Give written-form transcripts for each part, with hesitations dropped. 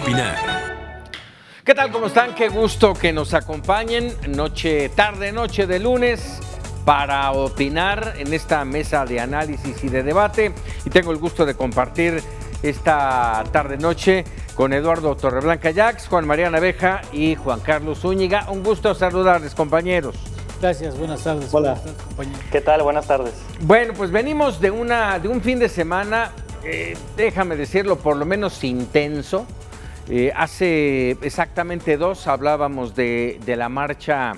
opinar. ¿Qué tal? ¿Cómo están? Qué gusto que nos acompañen tarde-noche de lunes para opinar en esta mesa de análisis y de debate. Y tengo el gusto de compartir esta tarde-noche con Eduardo Torreblanca Jax, Juan María Naveja y Juan Carlos Zúñiga. Un gusto saludarles, compañeros. Gracias, buenas tardes. Hola. Buenas tardes, compañero. ¿Qué tal? Buenas tardes. Bueno, pues venimos de un fin de semana, déjame decirlo, por lo menos intenso. Hace exactamente 2 hablábamos de la marcha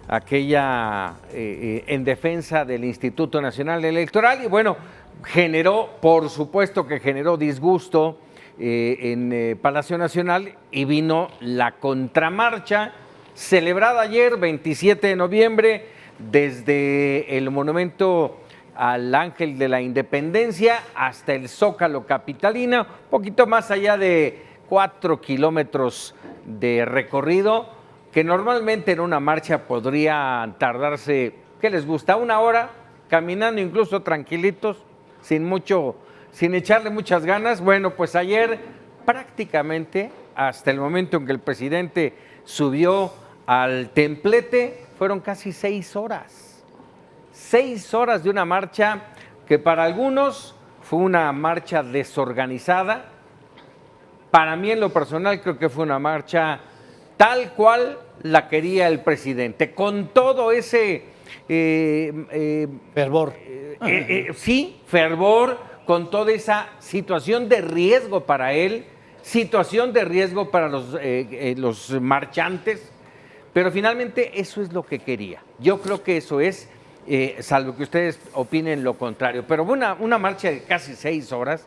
aquella en defensa del Instituto Nacional Electoral y bueno, por supuesto que generó disgusto en Palacio Nacional y vino la contramarcha celebrada ayer, 27 de noviembre, desde el Monumento al Ángel de la Independencia hasta el Zócalo capitalino, un poquito más allá de 4 kilómetros de recorrido, que normalmente en una marcha podría tardarse, ¿qué les gusta? 1 hora, caminando incluso tranquilitos, sin echarle muchas ganas. Bueno, pues ayer prácticamente hasta el momento en que el presidente subió al templete, fueron casi 6 horas. 6 horas de una marcha que para algunos fue una marcha desorganizada. Para mí, en lo personal, creo que fue una marcha tal cual la quería el presidente, con todo ese Fervor. sí, fervor, con toda esa situación de riesgo para él, situación de riesgo para los marchantes, pero finalmente eso es lo que quería. Yo creo que eso es, salvo que ustedes opinen lo contrario, pero una marcha de casi 6 horas,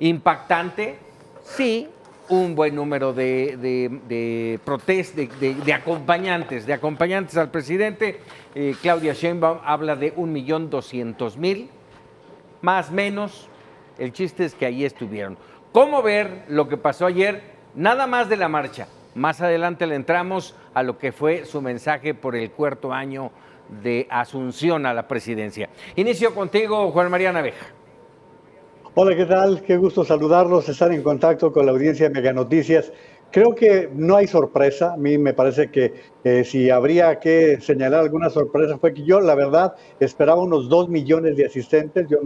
impactante, sí, un buen número de acompañantes al presidente. Claudia Sheinbaum habla de 1.200.000, más o menos. El chiste es que ahí estuvieron. ¿Cómo ver lo que pasó ayer? Nada más de la marcha. Más adelante le entramos a lo que fue su mensaje por el 4º año de asunción a la presidencia. Inicio contigo, Juan María Naveja. Hola, ¿qué tal? Qué gusto saludarlos, estar en contacto con la audiencia de Mega Noticias. Creo que no hay sorpresa. A mí me parece que si habría que señalar alguna sorpresa fue que yo, la verdad, esperaba unos 2 millones de asistentes. Yo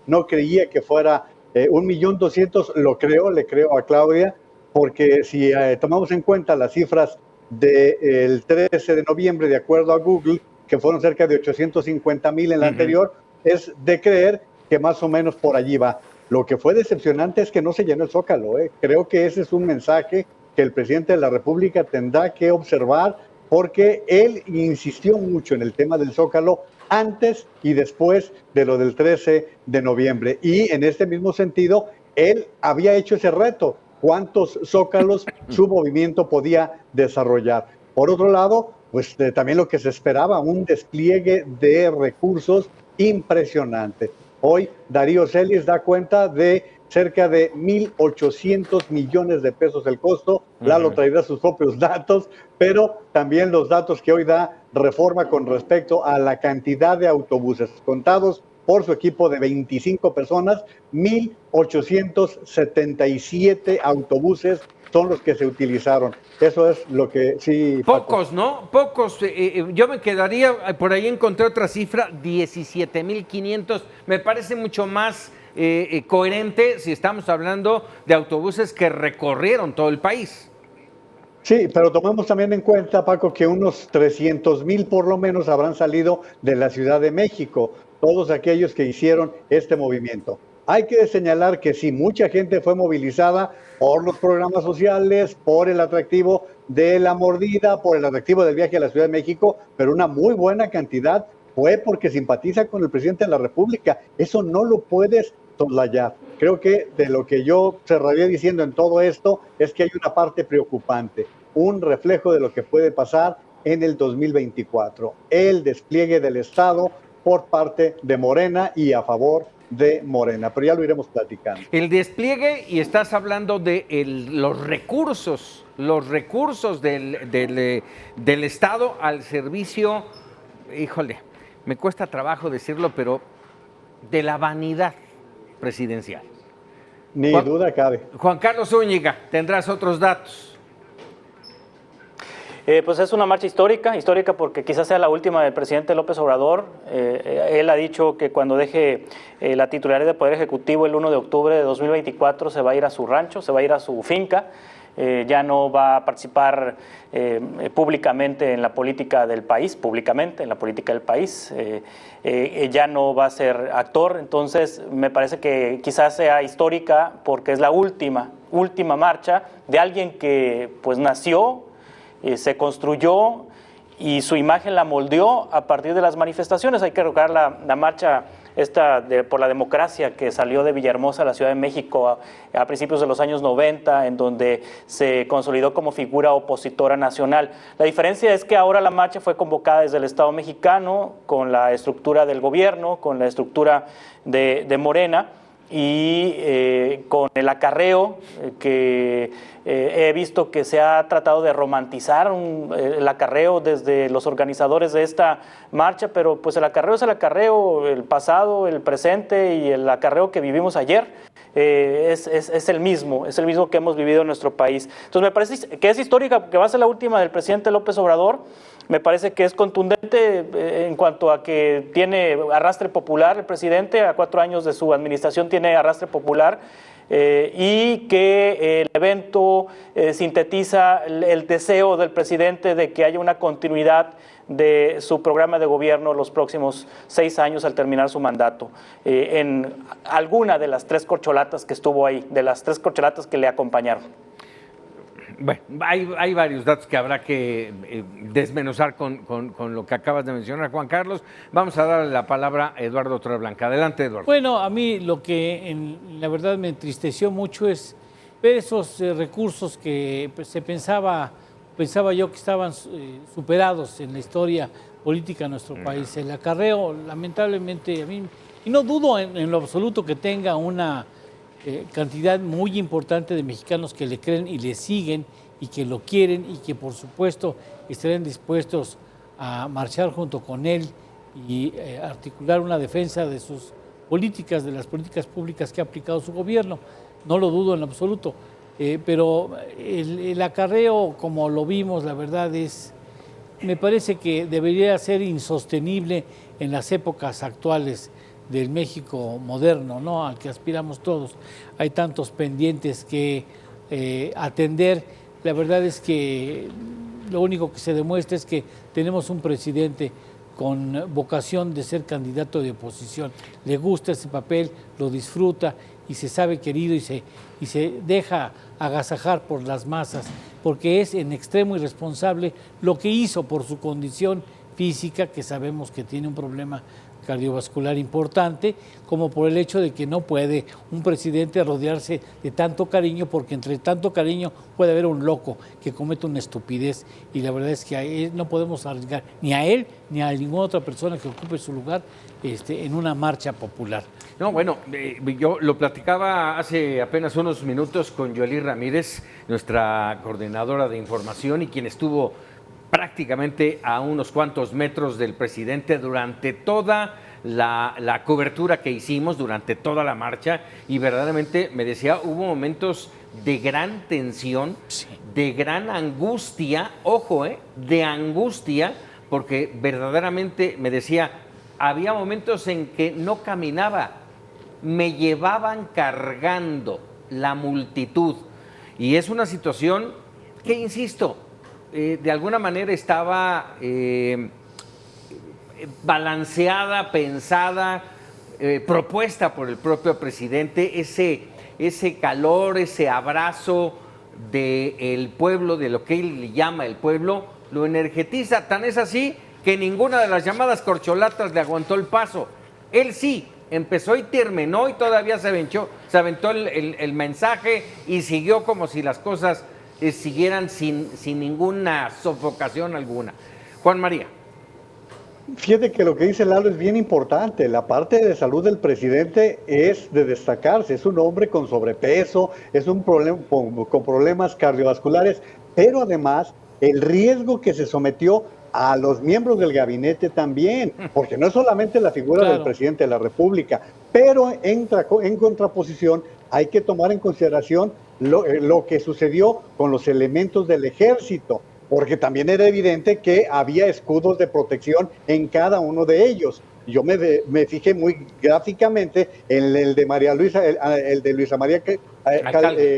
no creía que fuera 1.200.000, le creo a Claudia, porque si tomamos en cuenta las cifras del 13 de noviembre, de acuerdo a Google, que fueron cerca de 850.000 en la anterior, es de creer que más o menos por allí va. Lo que fue decepcionante es que no se llenó el Zócalo. Creo que ese es un mensaje que el presidente de la República tendrá que observar, porque él insistió mucho en el tema del Zócalo antes y después de lo del 13 de noviembre. Y en este mismo sentido, él había hecho ese reto: cuántos zócalos su movimiento podía desarrollar. Por otro lado, pues también lo que se esperaba, un despliegue de recursos impresionante. Hoy Darío Celis da cuenta de cerca de 1.800 millones de pesos el costo. Lalo traerá sus propios datos, pero también los datos que hoy da Reforma con respecto a la cantidad de autobuses contados por su equipo de 25 personas, 1.877 autobuses son los que se utilizaron. Eso es lo que sí... Pocos, ¿no? Pocos. Yo me quedaría, por ahí encontré otra cifra, 17.500. Me parece mucho más coherente si estamos hablando de autobuses que recorrieron todo el país. Sí, pero tomemos también en cuenta, Paco, que unos 300.000 por lo menos habrán salido de la Ciudad de México, todos aquellos que hicieron este movimiento. Hay que señalar que sí, mucha gente fue movilizada por los programas sociales, por el atractivo de la mordida, por el atractivo del viaje a la Ciudad de México, pero una muy buena cantidad fue porque simpatiza con el presidente de la República. Eso no lo puedes soslayar. Creo que de lo que yo cerraría diciendo en todo esto es que hay una parte preocupante, un reflejo de lo que puede pasar en el 2024. El despliegue del Estado por parte de Morena y a favor de Morena, pero ya lo iremos platicando. El despliegue, y estás hablando de los recursos del Estado al servicio, híjole, me cuesta trabajo decirlo, pero de la vanidad presidencial. Ni duda cabe. Juan Carlos Zúñiga, tendrás otros datos. Pues es una marcha histórica porque quizás sea la última del presidente López Obrador. Él ha dicho que cuando deje la titularidad del Poder Ejecutivo el 1 de octubre de 2024 se va a ir a su rancho, se va a ir a su finca. Ya no va a participar públicamente en la política del país, ya no va a ser actor. Entonces me parece que quizás sea histórica porque es la última marcha de alguien que pues nació, se construyó y su imagen la moldeó a partir de las manifestaciones. Hay que recordar la marcha por la democracia que salió de Villahermosa a la Ciudad de México a principios de los años 90, en donde se consolidó como figura opositora nacional. La diferencia es que ahora la marcha fue convocada desde el Estado mexicano, con la estructura del gobierno, con la estructura de Morena, y con el acarreo que he visto que se ha tratado de romantizar el acarreo desde los organizadores de esta marcha, pero pues el acarreo es el acarreo, el pasado, el presente y el acarreo que vivimos ayer es el mismo que hemos vivido en nuestro país. Entonces me parece que es histórica porque va a ser la última del presidente López Obrador. Me parece que es contundente en cuanto a que tiene arrastre popular el presidente, a 4 años de su administración tiene arrastre popular, y que el evento sintetiza el deseo del presidente de que haya una continuidad de su programa de gobierno los próximos 6 años al terminar su mandato, en alguna de las 3 corcholatas que estuvo ahí, de las 3 corcholatas que le acompañaron. Bueno, hay varios datos que habrá que desmenuzar con lo que acabas de mencionar, Juan Carlos. Vamos a darle la palabra a Eduardo Torreblanca. Adelante, Eduardo. Bueno, a mí lo que la verdad me entristeció mucho es ver esos recursos que pues, pensaba yo que estaban superados en la historia política de nuestro país. El acarreo, lamentablemente, a mí, y no dudo en lo absoluto que tenga una cantidad muy importante de mexicanos que le creen y le siguen y que lo quieren y que por supuesto estarían dispuestos a marchar junto con él y articular una defensa de sus políticas, de las políticas públicas que ha aplicado su gobierno. No lo dudo en absoluto, pero el acarreo, como lo vimos, la verdad me parece que debería ser insostenible en las épocas actuales del México moderno, ¿no?, al que aspiramos todos. Hay tantos pendientes que atender. La verdad es que lo único que se demuestra es que tenemos un presidente con vocación de ser candidato de oposición. Le gusta ese papel, lo disfruta y se sabe querido y se deja agasajar por las masas, porque es en extremo irresponsable lo que hizo por su condición física, que sabemos que tiene un problema cardiovascular importante, como por el hecho de que no puede un presidente rodearse de tanto cariño, porque entre tanto cariño puede haber un loco que comete una estupidez, y la verdad es que no podemos arriesgar ni a él ni a ninguna otra persona que ocupe su lugar en una marcha popular. No, bueno, yo lo platicaba hace apenas unos minutos con Yoely Ramírez, nuestra coordinadora de información y quien estuvo prácticamente a unos cuantos metros del presidente durante toda la cobertura que hicimos, durante toda la marcha, y verdaderamente me decía, hubo momentos de gran tensión, sí, de gran angustia, ojo, de angustia, porque verdaderamente me decía, había momentos en que no caminaba, me llevaban cargando la multitud, y es una situación que, insisto, de alguna manera estaba balanceada, pensada, propuesta por el propio presidente, ese calor, ese abrazo del pueblo, de lo que él le llama el pueblo, lo energetiza. Tan es así que ninguna de las llamadas corcholatas le aguantó el paso. Él sí, empezó y terminó y todavía se aventó el mensaje y siguió como si las cosas siguieran sin ninguna sofocación alguna. Juan María. Fíjate que lo que dice Lalo es bien importante. La parte de salud del presidente es de destacarse. Es un hombre con sobrepeso, es un problema con problemas cardiovasculares, pero además el riesgo que se sometió a los miembros del gabinete también, porque no es solamente la figura del presidente de la República, pero en contraposición hay que tomar en consideración lo que sucedió con los elementos del ejército, porque también era evidente que había escudos de protección en cada uno de ellos. Yo me fijé muy gráficamente en el de María Luisa, el de Luisa María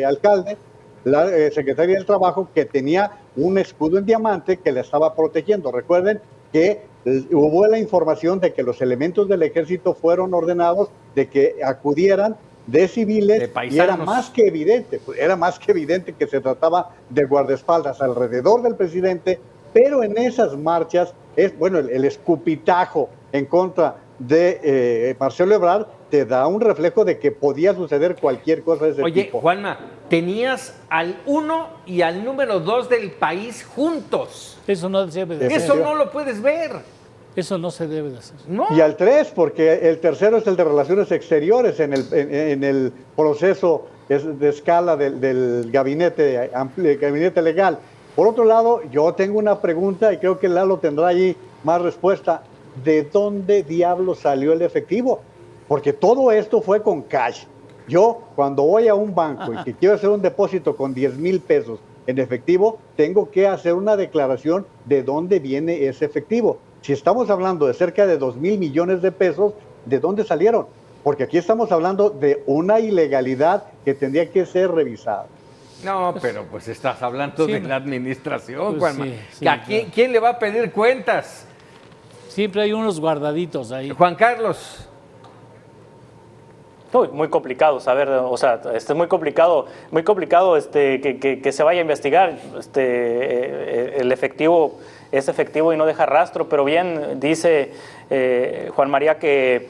Alcalde, la secretaria del Trabajo, que tenía un escudo en diamante que le estaba protegiendo. Recuerden que hubo la información de que los elementos del ejército fueron ordenados de que acudieran de civiles, y era más que evidente que se trataba de guardaespaldas alrededor del presidente, pero en esas marchas, el escupitajo en contra de Marcelo Ebrard te da un reflejo de que podía suceder cualquier cosa de ese tipo. Oye, Juanma, tenías al 1 y al número 2 del país juntos. Eso no se debe de hacer. Eso no lo puedes ver. Eso no se debe de hacer. No. Y al 3, porque el tercero es el de Relaciones Exteriores en el proceso de escala del gabinete legal. Por otro lado, yo tengo una pregunta y creo que Lalo tendrá allí más respuesta. ¿De dónde diablos salió el efectivo? Porque todo esto fue con cash. Yo, cuando voy a un banco y que quiero hacer un depósito con 10,000 pesos en efectivo, tengo que hacer una declaración de dónde viene ese efectivo. Si estamos hablando de cerca de 2,000 millones de pesos, ¿de dónde salieron? Porque aquí estamos hablando de una ilegalidad que tendría que ser revisada. No, pero pues estás hablando de la administración, Juanma. Sí, ¿A quién le va a pedir cuentas? Siempre hay unos guardaditos ahí. Juan Carlos. Muy complicado saber, o sea, es muy complicado que se vaya a investigar. El efectivo es efectivo y no deja rastro, pero bien dice Juan María que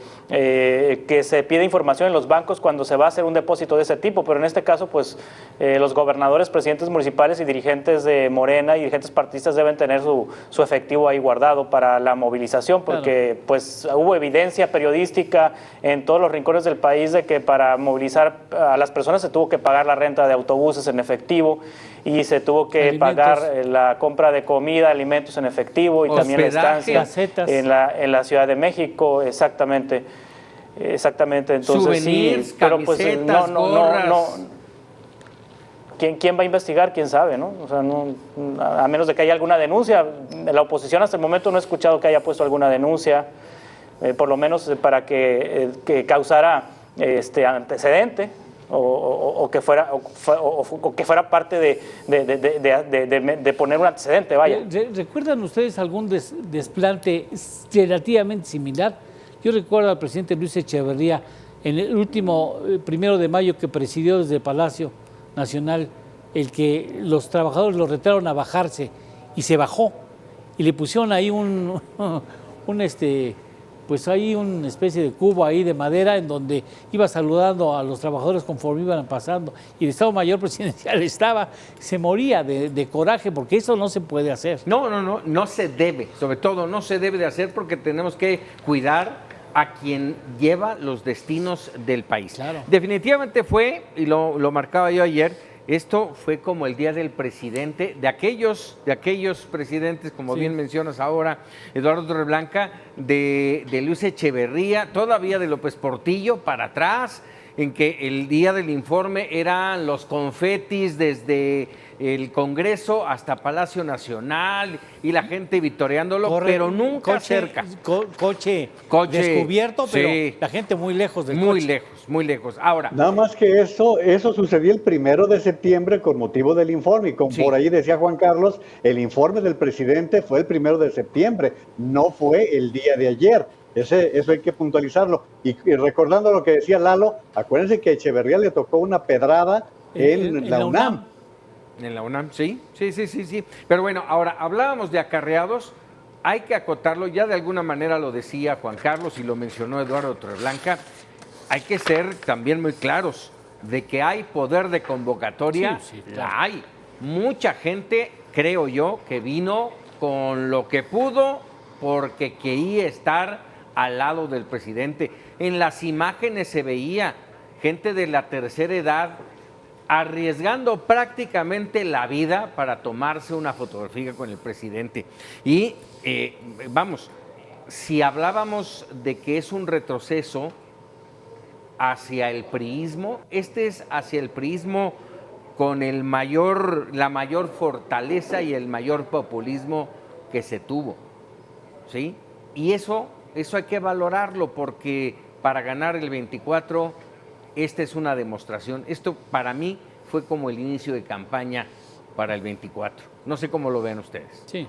se pide información en los bancos cuando se va a hacer un depósito de ese tipo, pero en este caso, pues, los gobernadores, presidentes municipales y dirigentes de Morena y dirigentes partidistas deben tener su efectivo ahí guardado para la movilización, porque pues hubo evidencia periodística en todos los rincones del país de que para movilizar a las personas se tuvo que pagar la renta de autobuses en efectivo y se tuvo que pagar la compra de comida, alimentos en efectivo y también la estancia en la Ciudad de México, exactamente. Entonces souvenirs, sí, pero pues no. ¿Quién va a investigar? ¿Quién sabe? ¿No? O sea, a menos de que haya alguna denuncia. La oposición hasta el momento no he escuchado que haya puesto alguna denuncia, por lo menos para que causara antecedente o que fuera parte de poner un antecedente, vaya. ¿Recuerdan ustedes algún desplante relativamente similar? Yo recuerdo al presidente Luis Echeverría en el último 1 de mayo que presidió desde el Palacio Nacional, el que los trabajadores lo retaron a bajarse y se bajó y le pusieron ahí pues hay una especie de cubo ahí de madera en donde iba saludando a los trabajadores conforme iban pasando, y el Estado Mayor Presidencial se moría de coraje, porque eso no se puede hacer. No se debe, sobre todo no se debe de hacer, porque tenemos que cuidar a quien lleva los destinos del país. Claro. Definitivamente fue, y lo marcaba yo ayer, esto fue como el día del presidente, de aquellos presidentes, como bien mencionas ahora, Eduardo Torreblanca, de Luis Echeverría, todavía de López Portillo para atrás, en que el día del informe eran los confetis desde el Congreso hasta Palacio Nacional y la gente vitoreándolo, pero nunca cerca. Coche descubierto, pero la gente muy lejos del coche. Muy lejos. Ahora, nada más que eso sucedió el 1 de septiembre con motivo del informe, y como por ahí decía Juan Carlos, el informe del presidente fue el 1 de septiembre, no fue el día de ayer. Eso hay que puntualizarlo. Y recordando lo que decía Lalo, acuérdense que a Echeverría le tocó una pedrada en la UNAM. En la UNAM, sí. Pero bueno, ahora hablábamos de acarreados, hay que acotarlo, ya de alguna manera lo decía Juan Carlos y lo mencionó Eduardo Torreblanca, hay que ser también muy claros de que hay poder de convocatoria, la hay. Mucha gente, creo yo, que vino con lo que pudo porque quería estar al lado del presidente. En las imágenes se veía gente de la tercera edad arriesgando prácticamente la vida para tomarse una fotografía con el presidente. Y si hablábamos de que es un retroceso, hacia el priismo. Este es hacia el priismo con la mayor fortaleza y el mayor populismo que se tuvo, ¿sí? Y eso hay que valorarlo, porque para ganar el 24, esta es una demostración. Esto para mí fue como el inicio de campaña para el 24. No sé cómo lo ven ustedes. Sí.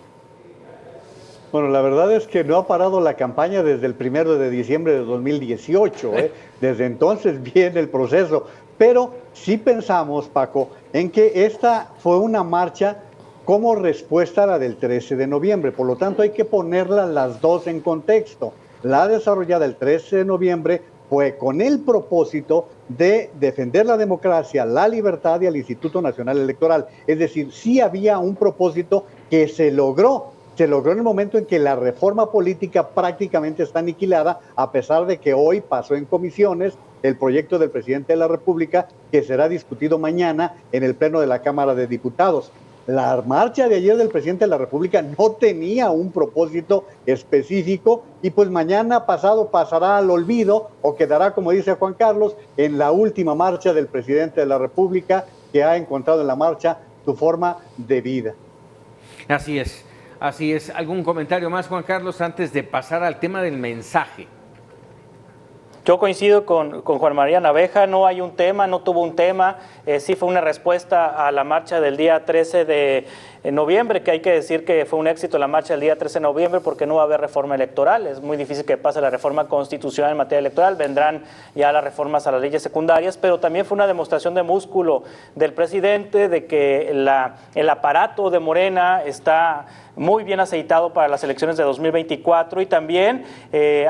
Bueno, la verdad es que no ha parado la campaña desde el 1 de diciembre de 2018. Desde entonces viene el proceso. Pero sí pensamos, Paco, en que esta fue una marcha como respuesta a la del 13 de noviembre. Por lo tanto, hay que ponerlas las dos en contexto. La desarrollada el 13 de noviembre fue con el propósito de defender la democracia, la libertad y al Instituto Nacional Electoral. Es decir, sí había un propósito que se logró. Se logró en el momento en que la reforma política prácticamente está aniquilada, a pesar de que hoy pasó en comisiones el proyecto del presidente de la República, que será discutido mañana en el Pleno de la Cámara de Diputados. La marcha de ayer del presidente de la República no tenía un propósito específico y pues mañana pasado pasará al olvido o quedará, como dice Juan Carlos, en la última marcha del presidente de la República, que ha encontrado en la marcha su forma de vida. Así es. Así es. ¿Algún comentario más, Juan Carlos, antes de pasar al tema del mensaje? Yo coincido con Juan María Naveja, no hay un tema, no tuvo un tema, sí fue una respuesta a la marcha del día 13 de noviembre, que hay que decir que fue un éxito la marcha del día 13 de noviembre porque no va a haber reforma electoral, es muy difícil que pase la reforma constitucional en materia electoral, vendrán ya las reformas a las leyes secundarias, pero también fue una demostración de músculo del presidente, de que el aparato de Morena está muy bien aceitado para las elecciones de 2024 y también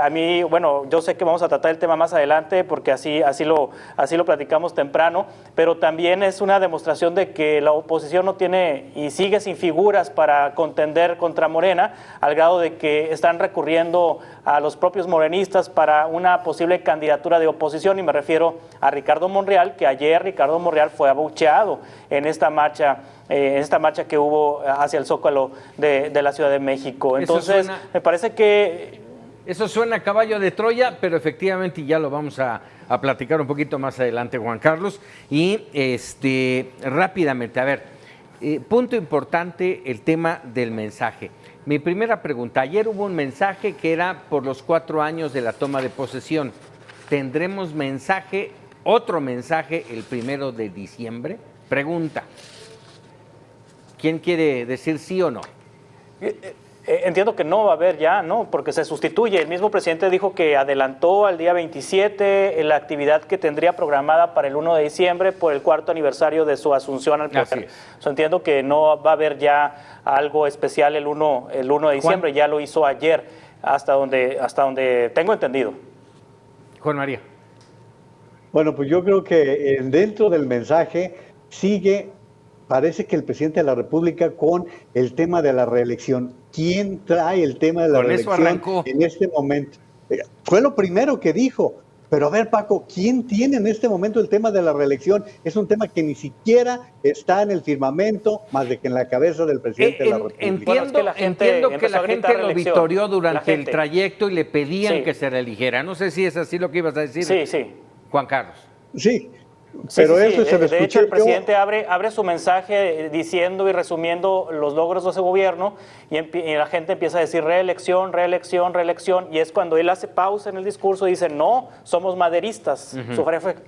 a mí, bueno, yo sé que vamos a tratar el tema más adelante porque así lo platicamos temprano, pero también es una demostración de que la oposición no tiene y sigue sin figuras para contender contra Morena, al grado de que están recurriendo a los propios morenistas para una posible candidatura de oposición, y me refiero a Ricardo Monreal, que ayer Ricardo Monreal fue abucheado en esta marcha que hubo hacia el Zócalo de la Ciudad de México. Entonces, me parece que... Eso suena a caballo de Troya, pero efectivamente ya lo vamos a platicar un poquito más adelante, Juan Carlos. Y rápidamente, a ver, punto importante, el tema del mensaje. Mi primera pregunta, ayer hubo un mensaje que era por los 4 años de la toma de posesión. ¿Tendremos mensaje, otro mensaje, el 1 de diciembre? Pregunta. ¿Quién quiere decir sí o no? Entiendo que no va a haber ya, ¿no? Porque se sustituye. El mismo presidente dijo que adelantó al día 27 la actividad que tendría programada para el 1 de diciembre por el 4º aniversario de su asunción al poder. Entiendo que no va a haber ya algo especial el 1 de diciembre, Juan, ya lo hizo ayer, hasta donde tengo entendido. Juan María. Bueno, pues yo creo que dentro del mensaje parece que el presidente de la República con el tema de la reelección. ¿Quién trae el tema de la reelección en este momento? Fue lo primero que dijo. Pero a ver, Paco, ¿quién tiene en este momento el tema de la reelección? Es un tema que ni siquiera está en el firmamento, más de que en la cabeza del presidente de la República. Entiendo que la gente lo victorió durante el trayecto y le pedían que se reeligiera. No sé si es así lo que ibas a decir, Juan Carlos. Sí. Pero eso se lo escuché. De hecho, el presidente abre su mensaje diciendo y resumiendo los logros de ese gobierno y la gente empieza a decir reelección, reelección, reelección, y es cuando él hace pausa en el discurso y dice, no, somos maderistas,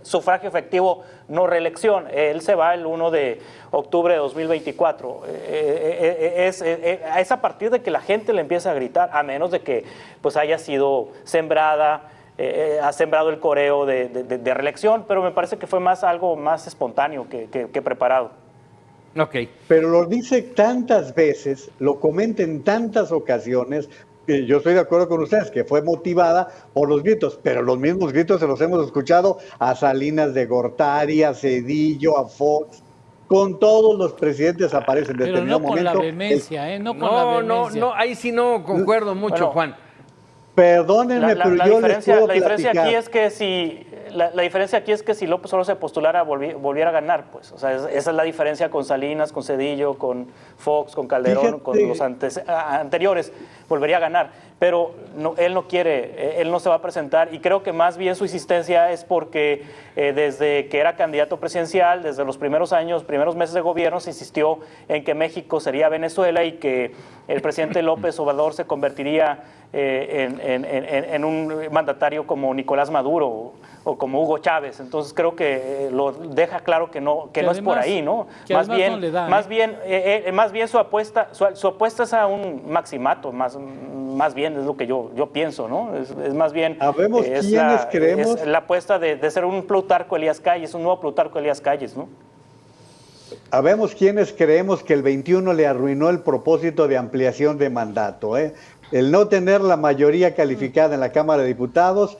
sufragio efectivo, no reelección. Él se va el 1 de octubre de 2024. Es a partir de que la gente le empieza a gritar, a menos de que pues haya sido sembrada, ha sembrado el coreo de reelección, pero me parece que fue algo más espontáneo que preparado. Ok. Pero lo dice tantas veces, lo comenta en tantas ocasiones, que yo estoy de acuerdo con ustedes, que fue motivada por los gritos, pero los mismos gritos se los hemos escuchado a Salinas de Gortari, a Zedillo, a Fox. Con todos los presidentes aparecen en determinado momento. Pero no con la vehemencia, no con la vehemencia. No, ahí sí no concuerdo mucho, Juan. Perdónenme, pero yo les puedo platicar. La diferencia aquí es que si la diferencia aquí es que si López Obrador se postulara, volviera a ganar, pues. O sea, esa es la diferencia con Salinas, con Cedillo, con Fox, con Calderón, con los anteriores. Volvería a ganar. Pero él no quiere, él no se va a presentar, y creo que más bien su insistencia es porque desde que era candidato presidencial, desde los primeros meses de gobierno, se insistió en que México sería Venezuela y que el presidente López Obrador se convertiría en un mandatario como Nicolás Maduro o como Hugo Chávez. Entonces creo que lo deja claro que no es por ahí, ¿no? Más bien su apuesta es a un maximato, más bien es lo que yo pienso, ¿no? Es más bien es la apuesta de ser un Plutarco Elías Calles, un nuevo Plutarco Elías Calles, ¿no? Habemos quienes creemos que el 21 le arruinó el propósito de ampliación de mandato, ¿eh? El no tener la mayoría calificada en la Cámara de Diputados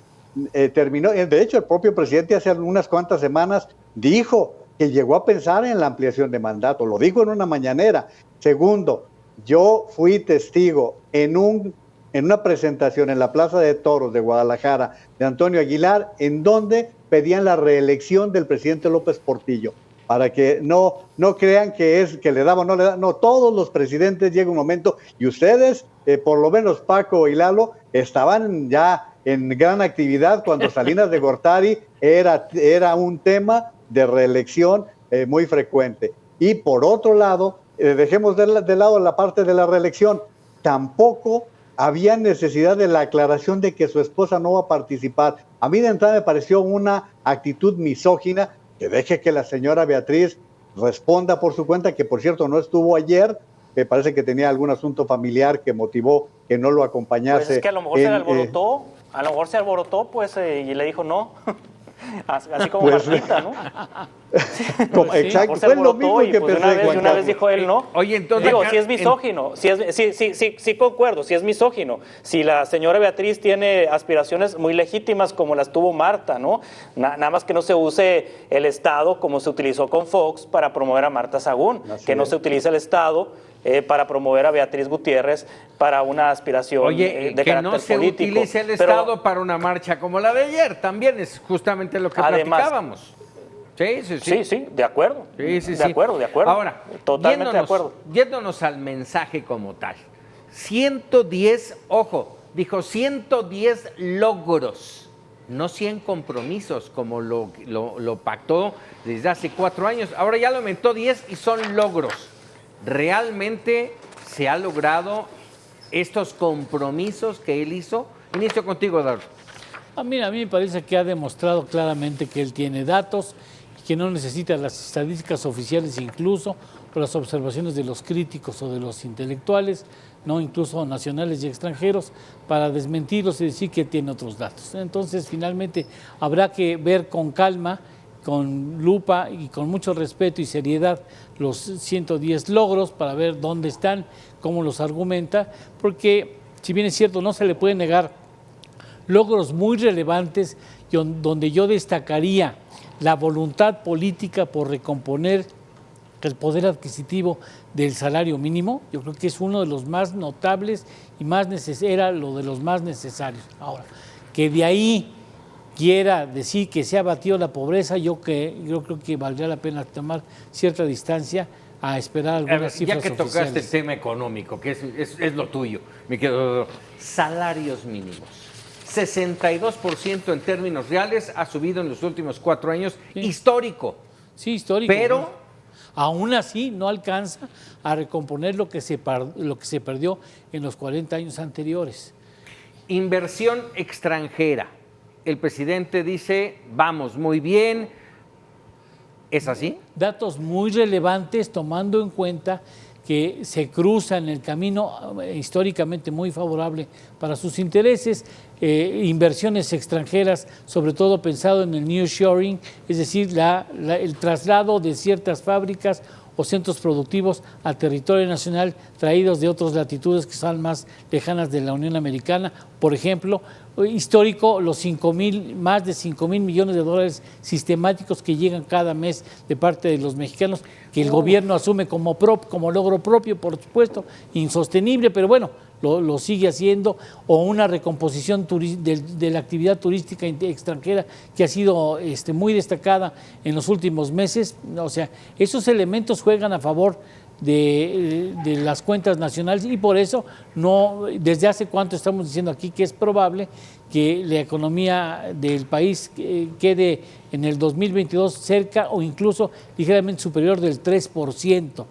terminó. De hecho, el propio presidente hace unas cuantas semanas dijo que llegó a pensar en la ampliación de mandato, lo dijo en una mañanera. Segundo, yo fui testigo en una presentación en la Plaza de Toros de Guadalajara de Antonio Aguilar, en donde pedían la reelección del presidente López Portillo, para que no crean que le daba o no le da. No, todos los presidentes llega un momento, y ustedes, por lo menos Paco y Lalo, estaban ya en gran actividad cuando Salinas de Gortari era un tema de reelección muy frecuente. Y por otro lado, dejemos de lado la parte de la reelección, tampoco había necesidad de la aclaración de que su esposa no va a participar. A mí de entrada me pareció una actitud misógina, que deje que la señora Beatriz responda por su cuenta, que por cierto no estuvo ayer, me parece que tenía algún asunto familiar que motivó que no lo acompañase. Pues es que a lo mejor se alborotó, pues, y le dijo no. Así como pues, Martita, ¿no? Exacto, fue lo mismo que pues pensé. Una vez dijo él, ¿no? Oye, entonces digo, si es misógino, sí concuerdo, si es misógino. Si la señora Beatriz tiene aspiraciones muy legítimas como las tuvo Marta, ¿no? Nada más que no se use el Estado como se utilizó con Fox para promover a Marta Sagún, no se utilice el Estado para promover a Beatriz Gutiérrez para una aspiración de carácter político. Que no se utilice el Estado para una marcha como la de ayer, también es justamente lo que platicábamos. Sí, de acuerdo. Sí. De acuerdo. Ahora, totalmente de acuerdo. Yéndonos al mensaje como tal. 110, ojo, dijo 110 logros, no 100 compromisos, como lo pactó desde hace 4 años. Ahora ya lo aumentó 10 y son logros. ¿Realmente se ha logrado estos compromisos que él hizo? Inicio contigo, Eduardo. A mí me parece que ha demostrado claramente que él tiene datos, que no necesita las estadísticas oficiales incluso, o las observaciones de los críticos o de los intelectuales, no incluso nacionales y extranjeros, para desmentirlos y decir que tiene otros datos. Entonces, finalmente, habrá que ver con calma, con lupa y con mucho respeto y seriedad los 110 logros para ver dónde están, cómo los argumenta, porque si bien es cierto, no se le puede negar logros muy relevantes donde yo destacaría la voluntad política por recomponer el poder adquisitivo del salario mínimo. Yo creo que es uno de los más notables y era lo de los más necesarios. Ahora, que de ahí quiera decir que se ha batido la pobreza, yo creo que valdría la pena tomar cierta distancia a esperar algunas cifras oficiales. Ya que tocaste el tema económico, que es lo tuyo, mi querido, salarios mínimos. 62% en términos reales ha subido en los últimos 4 años, sí. Histórico. Sí, histórico. Pero aún así no alcanza a recomponer lo que se perdió en los 40 años anteriores. Inversión extranjera. El presidente dice, vamos muy bien. ¿Es así? Datos muy relevantes, tomando en cuenta que se cruza en el camino históricamente muy favorable para sus intereses, inversiones extranjeras, sobre todo pensado en el nearshoring, es decir, el traslado de ciertas fábricas o centros productivos al territorio nacional traídos de otras latitudes que son más lejanas de la Unión Americana. Por ejemplo, histórico, más de 5,000 millones de dólares sistemáticos que llegan cada mes de parte de los mexicanos que el gobierno asume como logro propio, por supuesto, insostenible, pero bueno, lo sigue haciendo, o una recomposición de la actividad turística extranjera que ha sido muy destacada en los últimos meses. O sea, esos elementos juegan a favor de las cuentas nacionales, y por eso desde hace cuánto estamos diciendo aquí que es probable que la economía del país quede en el 2022 cerca o incluso ligeramente superior del 3%.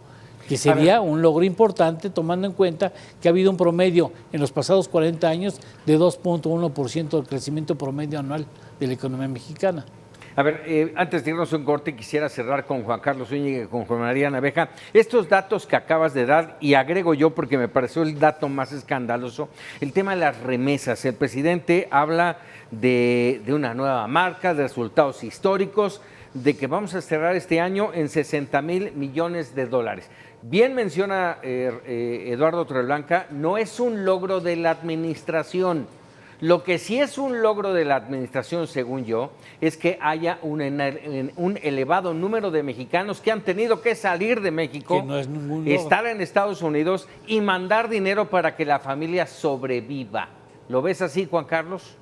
Que sería un logro importante, tomando en cuenta que ha habido un promedio en los pasados 40 años de 2.1% del crecimiento promedio anual de la economía mexicana. A ver, antes de irnos a un corte, quisiera cerrar con Juan Carlos Zúñiga y con Juan María Naveja. Estos datos que acabas de dar, y agrego yo porque me pareció el dato más escandaloso, el tema de las remesas. El presidente habla de una nueva marca, de resultados históricos, de que vamos a cerrar este año en 60,000 millones de dólares. Bien menciona Eduardo Torreblanca, no es un logro de la administración. Lo que sí es un logro de la administración, según yo, es que haya un elevado número de mexicanos que han tenido que salir de México, que no es ningún logro, estar en Estados Unidos y mandar dinero para que la familia sobreviva. ¿Lo ves así, Juan Carlos?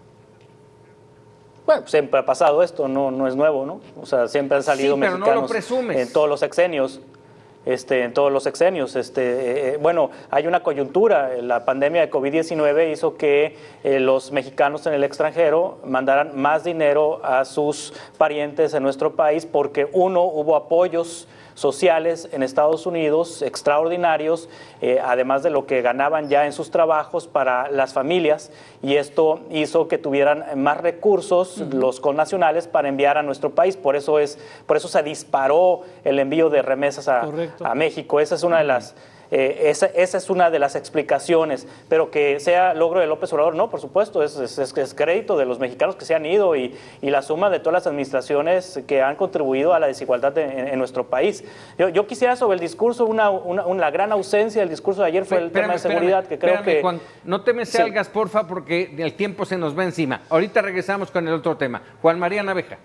Bueno, siempre ha pasado esto, no es nuevo, ¿no? O sea, siempre han salido sí, pero mexicanos no lo presumes. en todos los sexenios. Bueno, hay una coyuntura. La pandemia de COVID-19 hizo que los mexicanos en el extranjero mandaran más dinero a sus parientes en nuestro país porque, hubo apoyos sociales en Estados Unidos extraordinarios, además de lo que ganaban ya en sus trabajos para las familias, y esto hizo que tuvieran más recursos los connacionales para enviar a nuestro país. Por eso se disparó el envío de remesas a México. Esa es una de las esa es una de las explicaciones, pero que sea logro de López Obrador, no, por supuesto, es crédito de los mexicanos que se han ido y la suma de todas las administraciones que han contribuido a la desigualdad en nuestro país. Yo quisiera sobre el discurso, la gran ausencia del discurso de ayer fue el tema de seguridad, que creo que... Juan, no te me salgas, porfa, porque el tiempo se nos va encima. Ahorita regresamos con el otro tema. Juan María Naveja.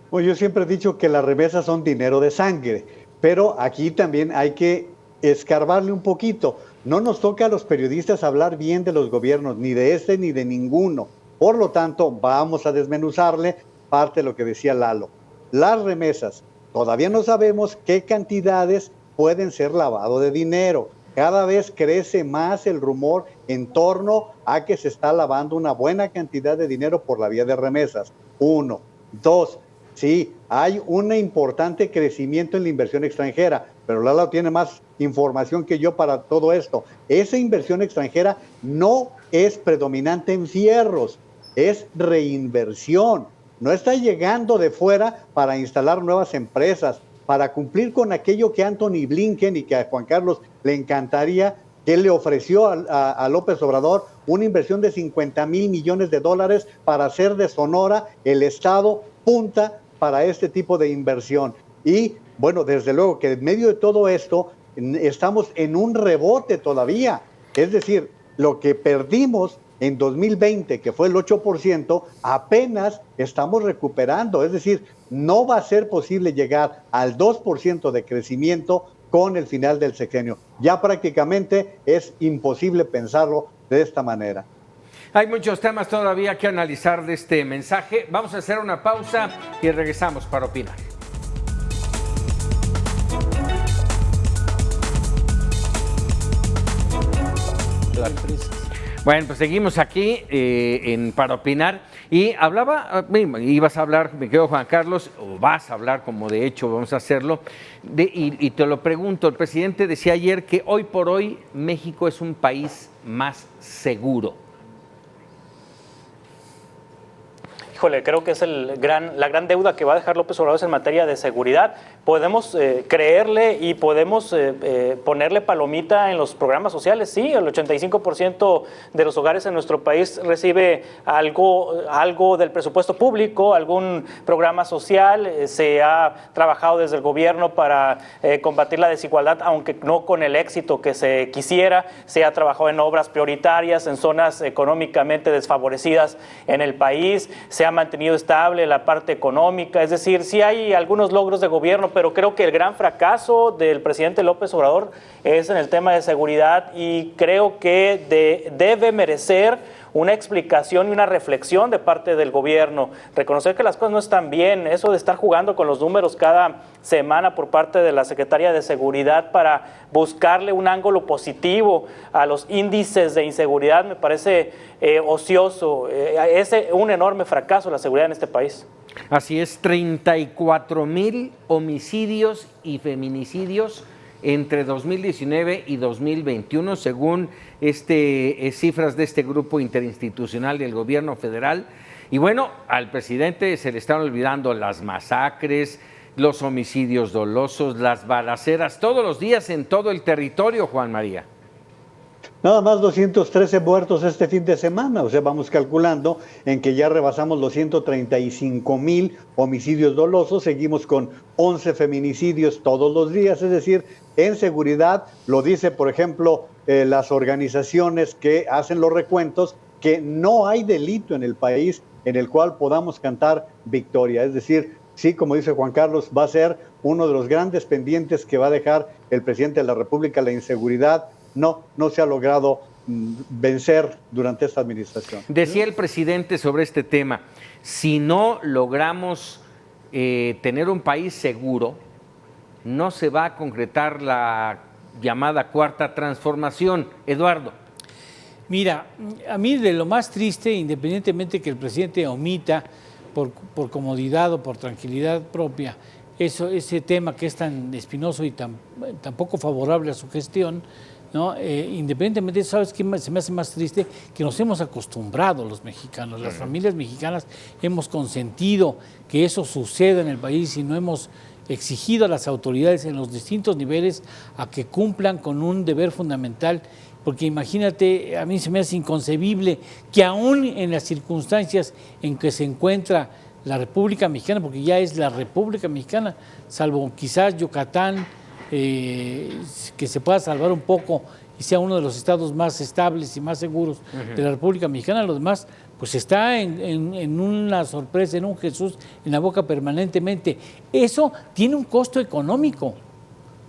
Bueno, yo siempre he dicho que las remesas son dinero de sangre, pero aquí también hay que escarbarle un poquito. No nos toca a los periodistas hablar bien de los gobiernos, ni de este ni de ninguno. Por lo tanto, vamos a desmenuzarle parte de lo que decía Lalo. Las remesas, todavía no sabemos qué cantidades pueden ser lavado de dinero. Cada vez crece más el rumor en torno a que se está lavando una buena cantidad de dinero por la vía de remesas. 1. 2. Sí, hay un importante crecimiento en la inversión extranjera, pero Lalo tiene más información que yo para todo esto. Esa inversión extranjera no es predominante en fierros, es reinversión. No está llegando de fuera para instalar nuevas empresas, para cumplir con aquello que Anthony Blinken y que a Juan Carlos le encantaría, que él le ofreció a López Obrador una inversión de 50,000 millones de dólares para hacer de Sonora el estado punta para este tipo de inversión. Y bueno, desde luego que en medio de todo esto estamos en un rebote todavía. Es decir, lo que perdimos en 2020, que fue el 8%, apenas estamos recuperando. Es decir, no va a ser posible llegar al 2% de crecimiento con el final del sexenio. Ya prácticamente es imposible pensarlo de esta manera. Hay muchos temas todavía que analizar de este mensaje. Vamos a hacer una pausa y regresamos para opinar. Bueno, pues seguimos aquí para opinar. Y ibas a hablar, me quedo Juan Carlos, o vas a hablar, como de hecho vamos a hacerlo, y te lo pregunto, el presidente decía ayer que hoy por hoy México es un país más seguro. Híjole, creo que es la gran deuda que va a dejar López Obrador en materia de seguridad. Podemos creerle y podemos ponerle palomita en los programas sociales. Sí, el 85% de los hogares en nuestro país recibe algo del presupuesto público, algún programa social. Se ha trabajado desde el gobierno para combatir la desigualdad, aunque no con el éxito que se quisiera. Se ha trabajado en obras prioritarias, en zonas económicamente desfavorecidas en el país. Se han se ha mantenido estable la parte económica, es decir, sí hay algunos logros de gobierno, pero creo que el gran fracaso del presidente López Obrador es en el tema de seguridad y creo que debe merecer una explicación y una reflexión de parte del gobierno, reconocer que las cosas no están bien, eso de estar jugando con los números cada semana por parte de la Secretaría de Seguridad para buscarle un ángulo positivo a los índices de inseguridad me parece ocioso, es un enorme fracaso la seguridad en este país. Así es, 34,000 homicidios y feminicidios entre 2019 y 2021, según cifras de este grupo interinstitucional del gobierno federal. Y bueno, al presidente se le están olvidando las masacres, los homicidios dolosos, las balaceras, todos los días en todo el territorio, Juan María. Nada más 213 muertos este fin de semana, o sea, vamos calculando en que ya rebasamos los 135,000 homicidios dolosos, seguimos con 11 feminicidios todos los días, es decir, en seguridad, lo dice, por ejemplo, las organizaciones que hacen los recuentos, que no hay delito en el país en el cual podamos cantar victoria, es decir, sí, como dice Juan Carlos, va a ser uno de los grandes pendientes que va a dejar el presidente de la República, la inseguridad. No se ha logrado vencer durante esta administración. Decía el presidente sobre este tema, si no logramos tener un país seguro, no se va a concretar la llamada cuarta transformación. Eduardo. Mira, a mí de lo más triste, independientemente que el presidente omita por comodidad o por tranquilidad propia, ese tema que es tan espinoso y tan poco favorable a su gestión, ¿no? Independientemente de eso, ¿sabes qué se me hace más triste? Que nos hemos acostumbrado los mexicanos, las familias mexicanas hemos consentido que eso suceda en el país y no hemos exigido a las autoridades en los distintos niveles a que cumplan con un deber fundamental, porque imagínate, a mí se me hace inconcebible que aún en las circunstancias en que se encuentra la República Mexicana, porque ya es la República Mexicana, salvo quizás Yucatán, que se pueda salvar un poco y sea uno de los estados más estables y más seguros de la República Mexicana, lo demás pues está en una sorpresa, en un Jesús en la boca permanentemente. Eso tiene un costo económico,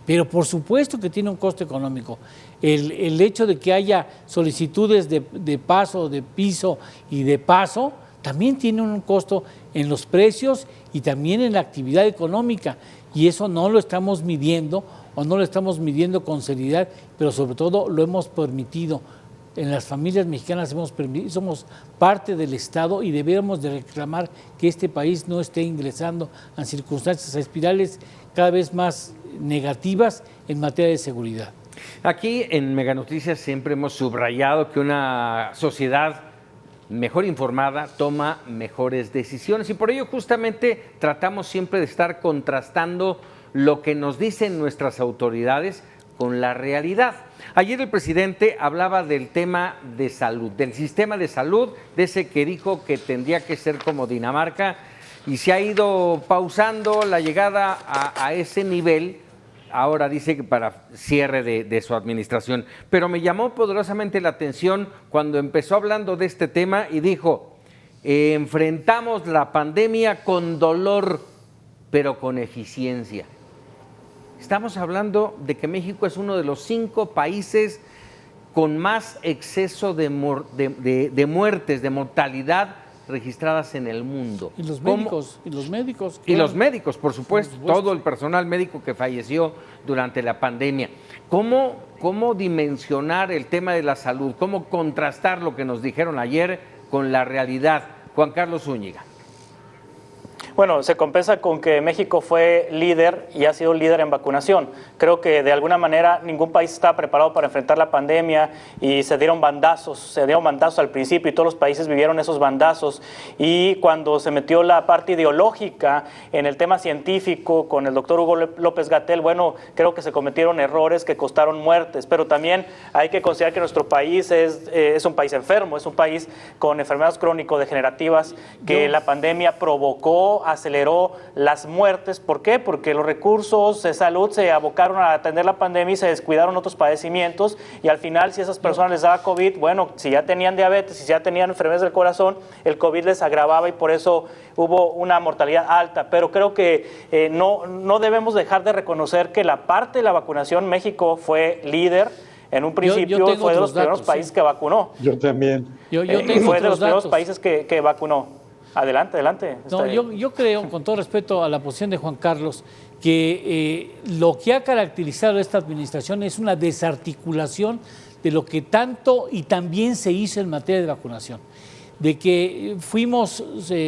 pero por supuesto que tiene un costo económico. El hecho de que haya solicitudes de paso, de piso y de paso, también tiene un costo en los precios y también en la actividad económica. Y eso no lo estamos midiendo o no lo estamos midiendo con seriedad, pero sobre todo lo hemos permitido. En las familias mexicanas somos parte del Estado y deberíamos de reclamar que este país no esté ingresando a circunstancias, a espirales cada vez más negativas en materia de seguridad. Aquí en Mega Noticias siempre hemos subrayado que una sociedad mejor informada toma mejores decisiones y por ello justamente tratamos siempre de estar contrastando lo que nos dicen nuestras autoridades con la realidad. Ayer el presidente hablaba del tema de salud, del sistema de salud, de ese que dijo que tendría que ser como Dinamarca y se ha ido pausando la llegada a ese nivel. Ahora dice que para cierre de su administración. Pero me llamó poderosamente la atención cuando empezó hablando de este tema y dijo, enfrentamos la pandemia con dolor, pero con eficiencia. Estamos hablando de que México es uno de los 5 países con más exceso de muertes, de mortalidad registradas en el mundo. Y los médicos. Claro. Y los médicos, por supuesto, todo el personal médico que falleció durante la pandemia. ¿Cómo dimensionar el tema de la salud? ¿Cómo contrastar lo que nos dijeron ayer con la realidad? Juan Carlos Zúñiga. Bueno, se compensa con que México fue líder y ha sido líder en vacunación. Creo que de alguna manera ningún país estaba preparado para enfrentar la pandemia y se dieron bandazos al principio y todos los países vivieron esos bandazos. Y cuando se metió la parte ideológica en el tema científico con el doctor Hugo López-Gatell, bueno, creo que se cometieron errores que costaron muertes, pero también hay que considerar que nuestro país es un país enfermo, es un país con enfermedades crónico-degenerativas que la pandemia provocó eso aceleró las muertes. ¿Por qué? Porque los recursos de salud se abocaron a atender la pandemia y se descuidaron otros padecimientos, y al final, si a esas personas les daba COVID, bueno, si ya tenían diabetes, si ya tenían enfermedades del corazón, el COVID les agravaba y por eso hubo una mortalidad alta. Pero creo que no debemos dejar de reconocer que la parte de la vacunación, México fue líder. En un principio fue de los primeros países que vacunó. Yo también. Fue de los primeros países que vacunó. Adelante. No, yo creo, con todo respeto a la posición de Juan Carlos, que lo que ha caracterizado esta administración es una desarticulación de lo que tanto y también se hizo en materia de vacunación. De que fuimos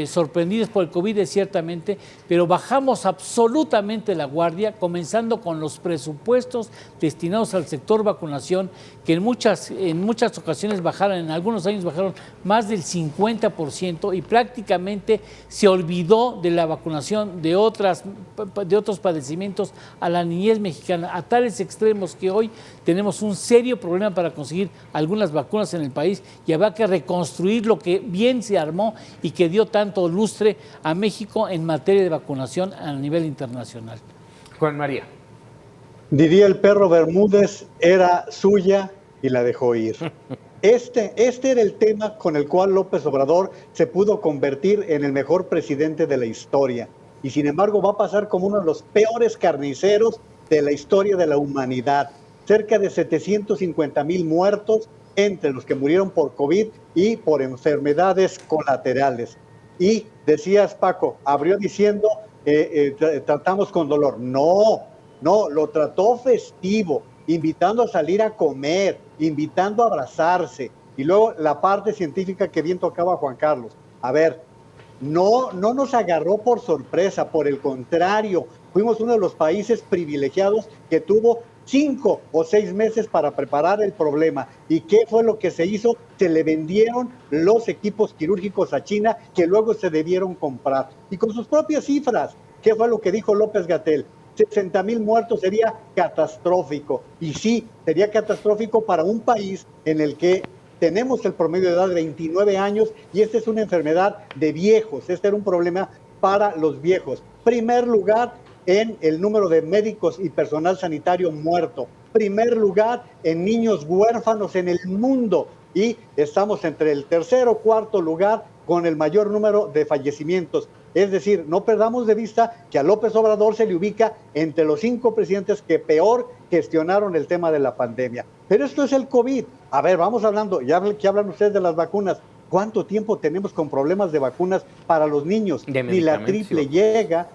sorprendidos por el COVID, ciertamente, pero bajamos absolutamente la guardia, comenzando con los presupuestos destinados al sector vacunación, que en muchas ocasiones bajaron, en algunos años bajaron más del 50%, y prácticamente se olvidó de la vacunación de otros padecimientos a la niñez mexicana, a tales extremos que hoy tenemos un serio problema para conseguir algunas vacunas en el país, y habrá que reconstruir lo que bien se armó y que dio tanto lustre a México en materia de vacunación a nivel internacional. Juan María. Diría el perro Bermúdez, era suya y la dejó ir. Este era el tema con el cual López Obrador se pudo convertir en el mejor presidente de la historia. Y sin embargo va a pasar como uno de los peores carniceros de la historia de la humanidad. Cerca de 750,000 muertos, entre los que murieron por COVID y por enfermedades colaterales. Y decías, Paco, abrió diciendo, tratamos con dolor. No, lo trató festivo, invitando a salir a comer, invitando a abrazarse. Y luego la parte científica que bien tocaba Juan Carlos. A ver, no nos agarró por sorpresa, por el contrario, fuimos uno de los países privilegiados que tuvo 5 o 6 meses para preparar el problema. ¿Y qué fue lo que se hizo? Se le vendieron los equipos quirúrgicos a China, que luego se debieron comprar. Y con sus propias cifras, ¿qué fue lo que dijo López-Gatell? 60,000 muertos sería catastrófico. Y sí, sería catastrófico para un país en el que tenemos el promedio de edad de 29 años y esta es una enfermedad de viejos. Este era un problema para los viejos. Primer lugar en el número de médicos y personal sanitario muerto. Primer lugar en niños huérfanos en el mundo. Y estamos entre el tercer o cuarto lugar con el mayor número de fallecimientos. Es decir, no perdamos de vista que a López Obrador se le ubica entre los 5 presidentes que peor gestionaron el tema de la pandemia. Pero esto es el COVID. A ver, vamos hablando, ya que hablan ustedes de las vacunas. ¿Cuánto tiempo tenemos con problemas de vacunas para los niños? Ni la triple llega,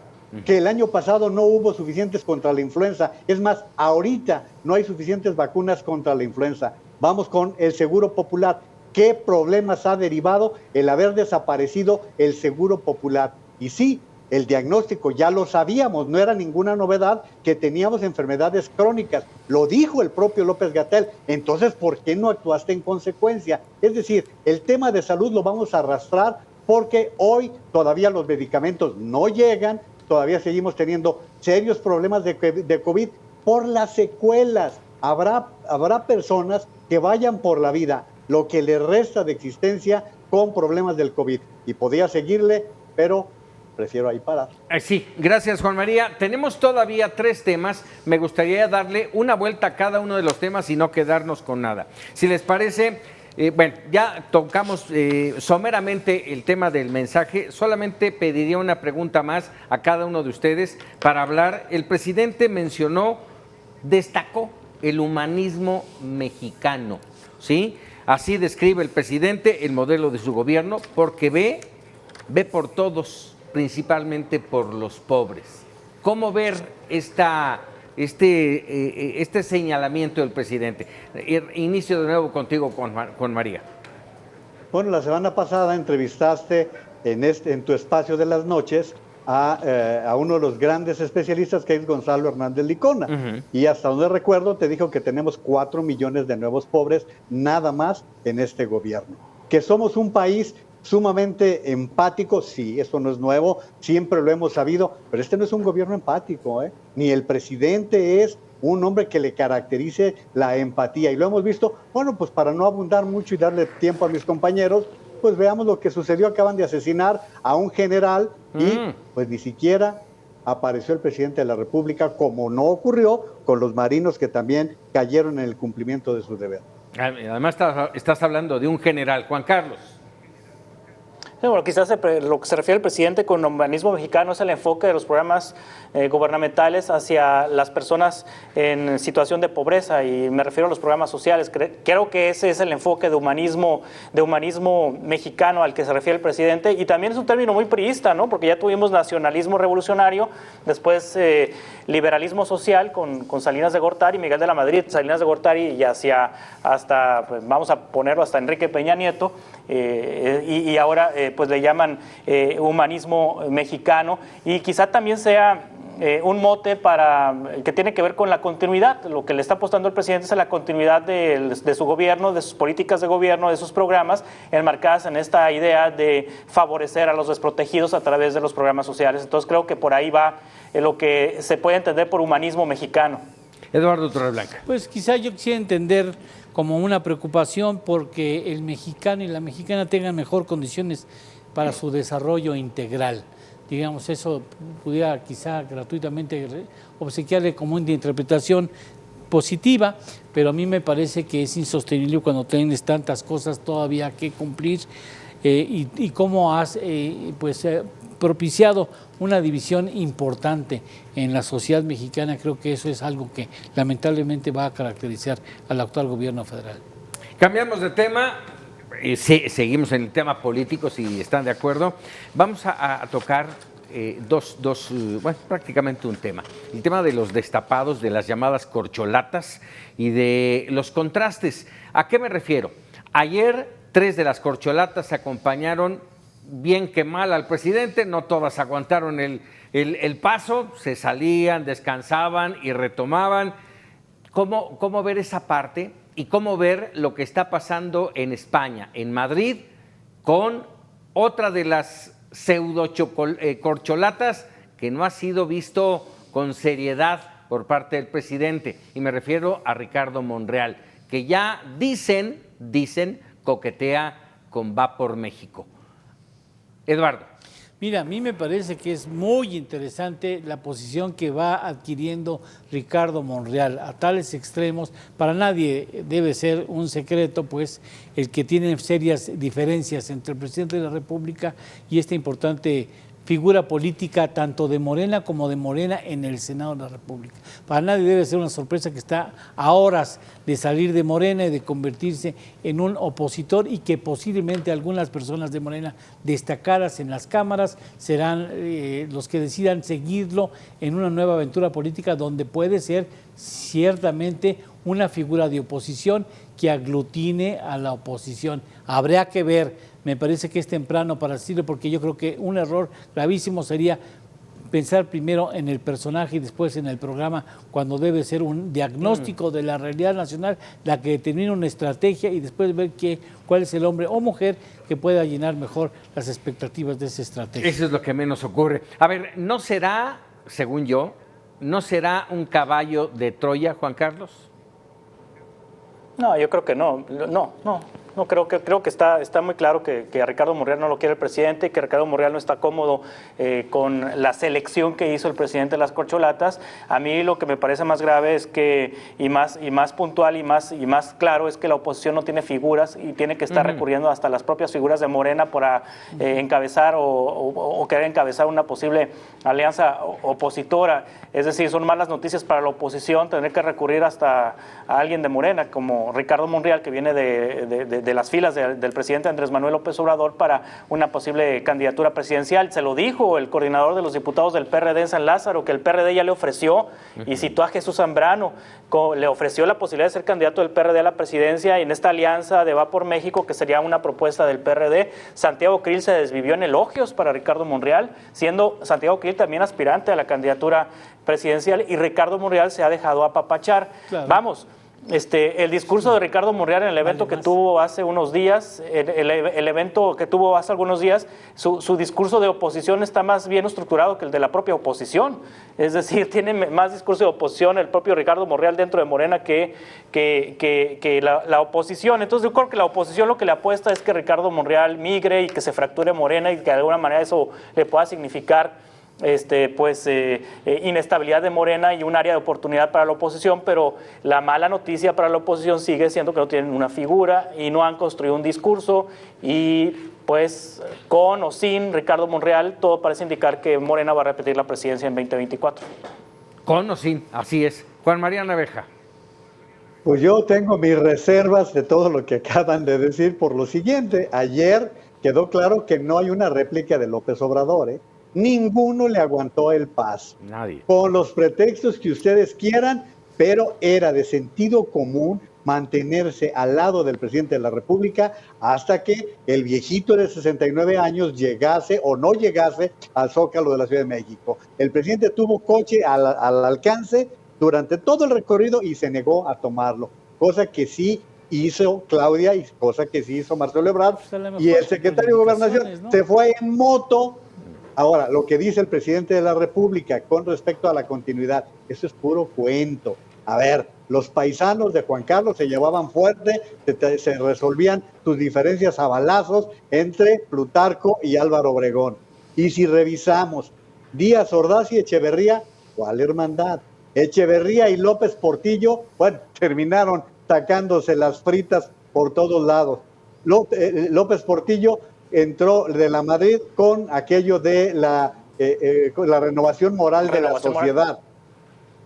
que el año pasado no hubo suficientes contra la influenza. Es más, ahorita no hay suficientes vacunas contra la influenza. Vamos con el Seguro Popular. ¿Qué problemas ha derivado el haber desaparecido el Seguro Popular? Y sí, el diagnóstico ya lo sabíamos, no era ninguna novedad que teníamos enfermedades crónicas. Lo dijo el propio López-Gatell. Entonces, ¿por qué no actuaste en consecuencia? Es decir, el tema de salud lo vamos a arrastrar porque hoy todavía los medicamentos no llegan, todavía seguimos teniendo serios problemas de COVID por las secuelas. Habrá personas que vayan por la vida, lo que le resta de existencia, con problemas del COVID. Y podía seguirle, pero prefiero ahí parar. Sí, gracias Juan María. Tenemos todavía 3 temas. Me gustaría darle una vuelta a cada uno de los temas y no quedarnos con nada. Si les parece... bueno, ya tocamos someramente el tema del mensaje. Solamente pediría una pregunta más a cada uno de ustedes para hablar. El presidente destacó el humanismo mexicano, ¿sí? Así describe el presidente el modelo de su gobierno, porque ve por todos, principalmente por los pobres. ¿Cómo ver este señalamiento del presidente? Inicio de nuevo contigo, con María. Bueno, la semana pasada entrevistaste en tu espacio de las noches a uno de los grandes especialistas, que es Gonzalo Hernández Licona. Uh-huh. Y hasta donde recuerdo te dijo que tenemos 4 millones de nuevos pobres nada más en este gobierno. Que somos un país sumamente empático, sí, eso no es nuevo, siempre lo hemos sabido, pero este no es un gobierno empático, ni el presidente es un hombre que le caracterice la empatía, y lo hemos visto, bueno, pues para no abundar mucho y darle tiempo a mis compañeros, pues veamos lo que sucedió. Acaban de asesinar a un general y pues ni siquiera apareció el presidente de la República, como no ocurrió con los marinos que también cayeron en el cumplimiento de su deber. Además estás hablando de un general, Juan Carlos. Bueno, quizás lo que se refiere el presidente con humanismo mexicano es el enfoque de los programas gubernamentales hacia las personas en situación de pobreza, y me refiero a los programas sociales. Creo que ese es el enfoque de humanismo mexicano al que se refiere el presidente, y también es un término muy priista, ¿no? Porque ya tuvimos nacionalismo revolucionario, después liberalismo social con Salinas de Gortari, Miguel de la Madrid, Salinas de Gortari, y hasta pues, vamos a ponerlo hasta Enrique Peña Nieto, y ahora pues le llaman humanismo mexicano, y quizá también sea un mote que tiene que ver con la continuidad. Lo que le está apostando el presidente es a la continuidad de su gobierno, de sus políticas de gobierno, de sus programas, enmarcadas en esta idea de favorecer a los desprotegidos a través de los programas sociales. Entonces creo que por ahí va lo que se puede entender por humanismo mexicano. Eduardo Torreblanca. Pues quizá yo quisiera entender como una preocupación porque el mexicano y la mexicana tengan mejor condiciones para su desarrollo integral. Digamos, eso pudiera quizá gratuitamente obsequiarle como una interpretación positiva, pero a mí me parece que es insostenible cuando tienes tantas cosas todavía que cumplir y cómo has propiciado una división importante en la sociedad mexicana. Creo que eso es algo que lamentablemente va a caracterizar al actual gobierno federal. Cambiamos de tema. Seguimos en el tema político, si están de acuerdo. Vamos a tocar prácticamente un tema. El tema de los destapados, de las llamadas corcholatas y de los contrastes. ¿A qué me refiero? Ayer 3 de las corcholatas acompañaron bien que mal al presidente, no todas aguantaron el paso, se salían, descansaban y retomaban. ¿Cómo ver esa parte? Y cómo ver lo que está pasando en España, en Madrid, con otra de las pseudo corcholatas que no ha sido visto con seriedad por parte del presidente. Y me refiero a Ricardo Monreal, que ya dicen, coquetea con Va por México. Eduardo. Mira, a mí me parece que es muy interesante la posición que va adquiriendo Ricardo Monreal a tales extremos. Para nadie debe ser un secreto, pues, el que tiene serias diferencias entre el presidente de la República y esta importante figura política tanto de Morena como de Morena en el Senado de la República. Para nadie debe ser una sorpresa que está a horas de salir de Morena y de convertirse en un opositor, y que posiblemente algunas personas de Morena destacadas en las cámaras serán los que decidan seguirlo en una nueva aventura política donde puede ser ciertamente una figura de oposición que aglutine a la oposición. Habría que ver. Me parece que es temprano para decirlo, porque yo creo que un error gravísimo sería pensar primero en el personaje y después en el programa, cuando debe ser un diagnóstico de la realidad nacional la que determina una estrategia, y después ver cuál es el hombre o mujer que pueda llenar mejor las expectativas de esa estrategia. Eso es lo que menos ocurre. A ver, ¿no será, según yo, no será un caballo de Troya, Juan Carlos? No, yo creo que no. No, creo que está muy claro que a Ricardo Monreal no lo quiere el presidente, y que Ricardo Monreal no está cómodo con la selección que hizo el presidente de las corcholatas. A mí lo que me parece más grave es que, y más puntual y más claro, es que la oposición no tiene figuras y tiene que estar recurriendo hasta las propias figuras de Morena para encabezar o querer encabezar una posible alianza opositora. Es decir, son malas noticias para la oposición tener que recurrir hasta a alguien de Morena, como Ricardo Monreal, que viene de las filas del presidente Andrés Manuel López Obrador para una posible candidatura presidencial. Se lo dijo el coordinador de los diputados del PRD en San Lázaro, que el PRD ya le ofreció, y citó a Jesús Zambrano, le ofreció la posibilidad de ser candidato del PRD a la presidencia en esta alianza de Va por México, que sería una propuesta del PRD. Santiago Krill se desvivió en elogios para Ricardo Monreal, siendo Santiago Krill también aspirante a la candidatura presidencial, y Ricardo Monreal se ha dejado apapachar. Claro. Vamos, El discurso de Ricardo Monreal en el evento que tuvo hace unos días, el evento que tuvo hace algunos días, su discurso de oposición está más bien estructurado que el de la propia oposición. Es decir, tiene más discurso de oposición el propio Ricardo Monreal dentro de Morena que la oposición. Entonces yo creo que la oposición lo que le apuesta es que Ricardo Monreal migre y que se fracture Morena y que de alguna manera eso le pueda significar inestabilidad de Morena y un área de oportunidad para la oposición, pero la mala noticia para la oposición sigue siendo que no tienen una figura y no han construido un discurso y pues con o sin Ricardo Monreal todo parece indicar que Morena va a repetir la presidencia en 2024. Con o sin, así es. Juan María Naveja. Pues yo tengo mis reservas de todo lo que acaban de decir por lo siguiente. Ayer quedó claro que no hay una réplica de López Obrador, ¿eh? Ninguno le aguantó el paso. Nadie. Con los pretextos que ustedes quieran, pero era de sentido común mantenerse al lado del presidente de la República hasta que el viejito de 69 años llegase o no llegase al Zócalo de la Ciudad de México. El presidente tuvo coche al alcance durante todo el recorrido y se negó a tomarlo, cosa que sí hizo Claudia y cosa que sí hizo Marcelo Ebrard, y el secretario de Gobernación, ¿no?, se fue en moto. Ahora, lo que dice el presidente de la República con respecto a la continuidad, eso es puro cuento. A ver, los paisanos de Juan Carlos se llevaban fuerte, se resolvían sus diferencias a balazos entre Plutarco y Álvaro Obregón. Y si revisamos Díaz Ordaz y Echeverría, ¿cuál hermandad? Echeverría y López Portillo, bueno, terminaron sacándose las fritas por todos lados. López Portillo entró de la Madrid con aquello de con la renovación moral de la sociedad.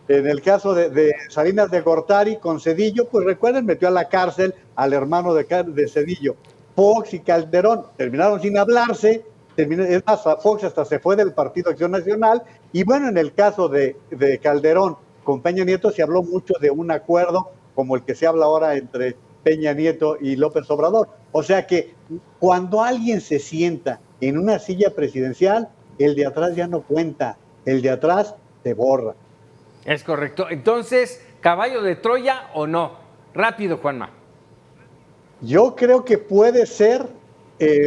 En el caso de Salinas de Gortari con Zedillo, pues recuerden, metió a la cárcel al hermano de Zedillo. Fox y Calderón terminaron sin hablarse, es más, Fox hasta se fue del Partido Acción Nacional, y bueno, en el caso de Calderón con Peña Nieto se habló mucho de un acuerdo como el que se habla ahora entre Peña Nieto y López Obrador. O sea que cuando alguien se sienta en una silla presidencial, el de atrás ya no cuenta, el de atrás se borra. Es correcto. Entonces, ¿caballo de Troya o no? Rápido, Juanma. Yo creo que puede ser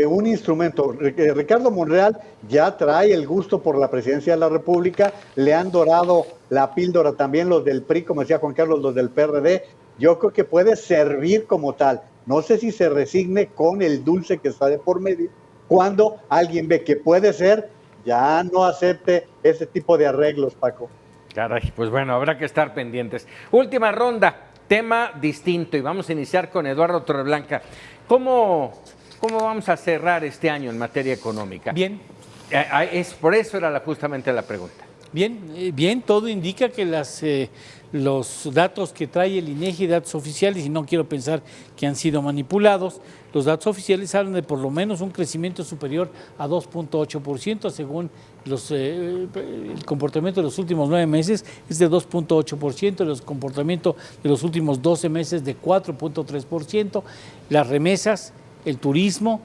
un instrumento. Ricardo Monreal ya trae el gusto por la presidencia de la República, le han dorado la píldora también los del PRI, como decía Juan Carlos, los del PRD. Yo creo que puede servir como tal. No sé si se resigne con el dulce que está de por medio. Cuando alguien ve que puede ser, ya no acepte ese tipo de arreglos, Paco. Caray, pues bueno, habrá que estar pendientes. Última ronda, tema distinto, y vamos a iniciar con Eduardo Torreblanca. ¿Cómo vamos a cerrar este año en materia económica? Bien. Por eso era justamente la pregunta. Bien, todo indica que los datos que trae el INEGI, datos oficiales, y no quiero pensar que han sido manipulados, los datos oficiales hablan de por lo menos un crecimiento superior a 2.8%, según el comportamiento de los últimos 9 meses es de 2.8%, el comportamiento de los últimos 12 meses de 4.3%, las remesas, el turismo,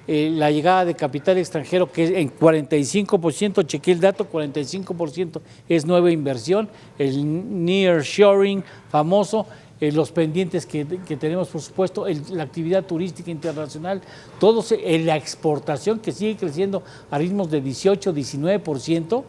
la llegada de capital extranjero, que es en 45%, chequé el dato, 45% es nueva inversión, el nearshoring famoso, los pendientes que tenemos, por supuesto, la actividad turística internacional, todo la exportación que sigue creciendo a ritmos de 18, 19%,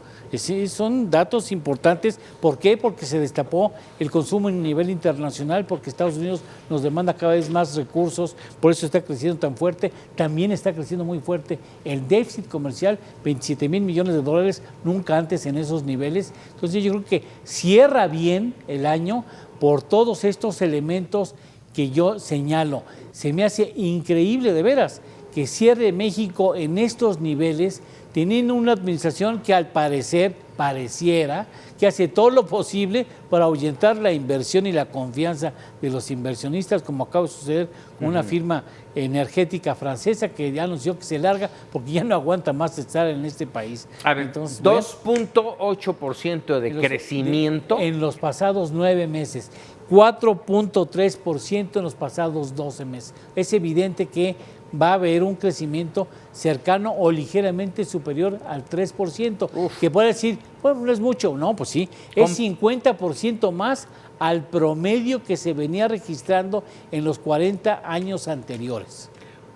son datos importantes. ¿Por qué? Porque se destapó el consumo a nivel internacional, porque Estados Unidos nos demanda cada vez más recursos, por eso está creciendo tan fuerte. También está creciendo muy fuerte el déficit comercial, 27,000 millones de dólares, nunca antes en esos niveles. Entonces yo creo que cierra bien el año por todos estos elementos que yo señalo. Se me hace increíble, de veras, que cierre México en estos niveles, teniendo una administración que al parecer pareciera que hace todo lo posible para ahuyentar la inversión y la confianza de los inversionistas, como acaba de suceder con una firma energética francesa que ya anunció que se larga porque ya no aguanta más estar en este país. A ver, entonces, 2.8% de crecimiento en los pasados 9 meses, 4.3% en los pasados 12 meses. Es evidente que va a haber un crecimiento cercano o ligeramente superior al 3%, que puede decir, bueno, no es mucho, no, pues sí, es 50% más al promedio que se venía registrando en los 40 años anteriores.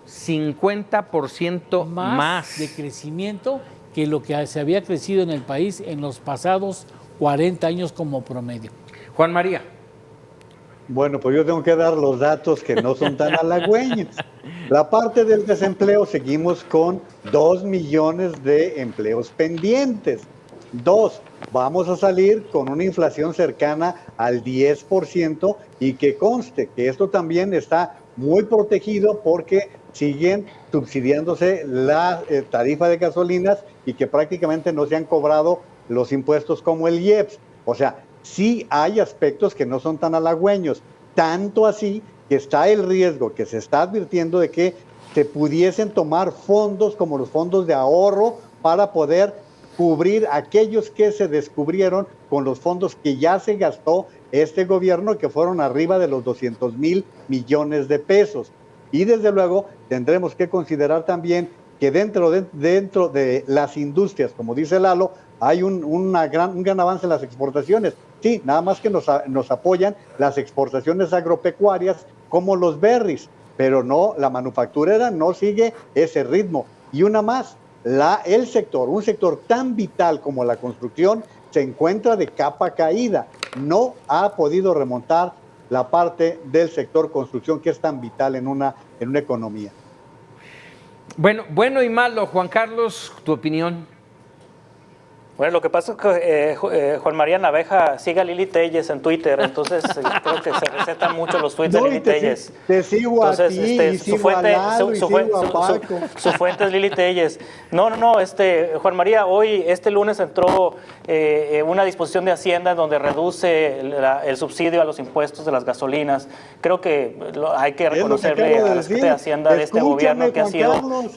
50% más de crecimiento que lo que se había crecido en el país en los pasados 40 años como promedio. Juan María. Bueno, pues yo tengo que dar los datos que no son tan halagüeños. La parte del desempleo, seguimos con 2 millones de empleos pendientes. Dos, vamos a salir con una inflación cercana al 10% y que conste que esto también está muy protegido porque siguen subsidiándose la tarifa de gasolinas y que prácticamente no se han cobrado los impuestos como el IEPS. O sea, sí hay aspectos que no son tan halagüeños, tanto así que está el riesgo que se está advirtiendo de que se pudiesen tomar fondos como los fondos de ahorro para poder cubrir aquellos que se descubrieron con los fondos que ya se gastó este gobierno, que fueron arriba de los 200,000 millones de pesos. Y desde luego tendremos que considerar también que dentro de las industrias, como dice Lalo, hay un gran avance en las exportaciones. Sí, nada más que nos apoyan las exportaciones agropecuarias como los berries, pero no, la manufacturera no sigue ese ritmo. Y una más, un sector tan vital como la construcción, se encuentra de capa caída. No ha podido remontar la parte del sector construcción que es tan vital en una economía. Bueno y malo, Juan Carlos, tu opinión. Bueno, lo que pasa es que Juan María Naveja sigue a Lili Telles en Twitter, entonces creo que se recetan mucho los tweets de Lili Telles. Te sigo entonces, a ti, y sigo a Lalo, y sigo a Paco. Su fuente es Lili Telles. No, Juan María, hoy, este lunes entró una disposición de Hacienda en donde reduce el subsidio a los impuestos de las gasolinas. Creo que hay que reconocerle a la Secretaría de Hacienda de este gobierno que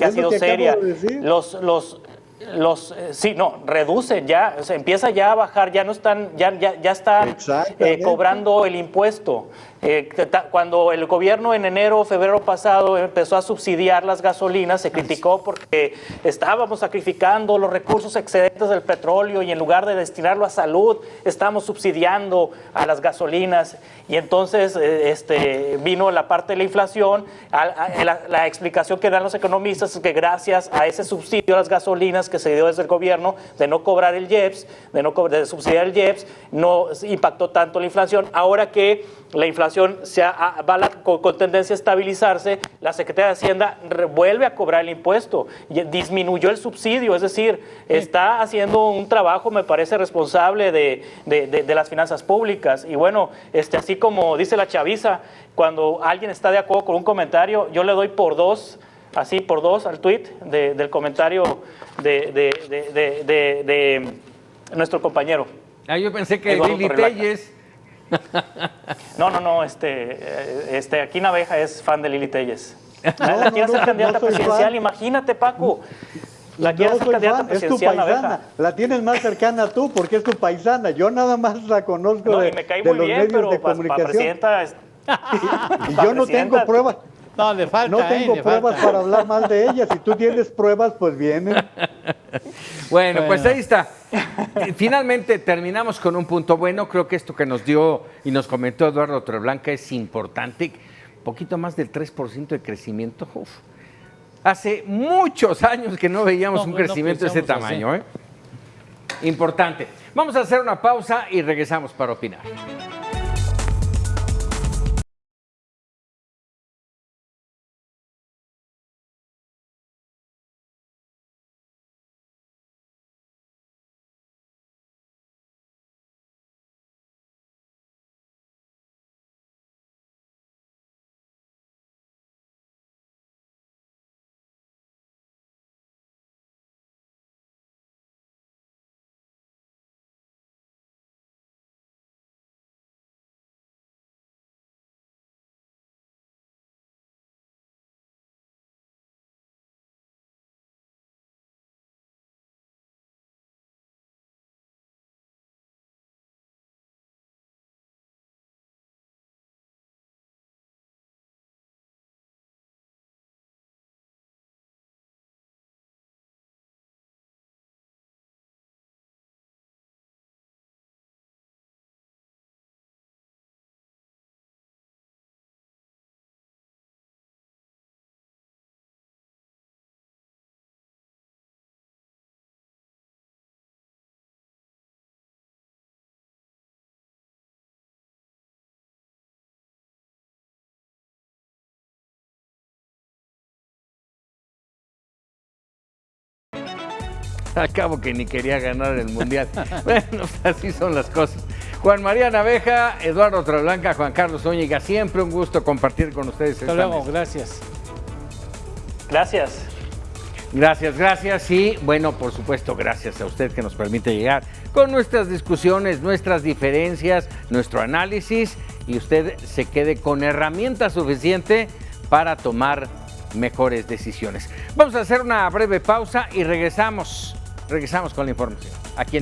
ha sido seria. Reducen ya, o sea, empieza ya a bajar, ya no están, ya están cobrando el impuesto. Cuando el gobierno en enero o febrero pasado empezó a subsidiar las gasolinas, se criticó porque estábamos sacrificando los recursos excedentes del petróleo y en lugar de destinarlo a salud, estamos subsidiando a las gasolinas. Y entonces vino la parte de la inflación. La explicación que dan los economistas es que gracias a ese subsidio a las gasolinas que se dio desde el gobierno de no cobrar el IEPS, de subsidiar el IEPS, no impactó tanto la inflación. Ahora que la inflación va con tendencia a estabilizarse, la Secretaría de Hacienda vuelve a cobrar el impuesto, y disminuyó el subsidio, es decir, está haciendo un trabajo, me parece, responsable de las finanzas públicas. Y bueno, así como dice la chaviza, cuando alguien está de acuerdo con un comentario, yo le doy por dos al tweet del comentario de nuestro compañero. Yo pensé que Lili Telles. No, aquí Naveja es fan de Lili Telles. La quiere ser candidata presidencial, imagínate, Paco. La quiere ser candidata presidencial, es tu paisana, Naveja. La tienes más cercana tú porque es tu paisana. Yo nada más la conozco me cae muy los bien, medios pero de comunicación. Presidenta y yo no tengo pruebas. No, le falta. No tengo pruebas para hablar mal de ella. Si tú tienes pruebas, pues vienen. Bueno, pues ahí está. Finalmente terminamos con un punto bueno. Creo que esto que nos dio y nos comentó Eduardo Torreblanca es importante. Un poquito más del 3% de crecimiento. Uf. Hace muchos años que no veíamos un crecimiento de ese tamaño. Importante. Vamos a hacer una pausa y regresamos para opinar. al cabo que ni quería ganar el Mundial. Bueno, así son las cosas. Juan María Naveja, Eduardo Torreblanca, Juan Carlos Zúñiga, siempre un gusto compartir con ustedes. Hasta luego, gracias. Gracias. Gracias y bueno, por supuesto, gracias a usted que nos permite llegar con nuestras discusiones, nuestras diferencias, nuestro análisis y usted se quede con herramienta suficiente para tomar mejores decisiones. Vamos a hacer una breve pausa y regresamos con la información. Aquí en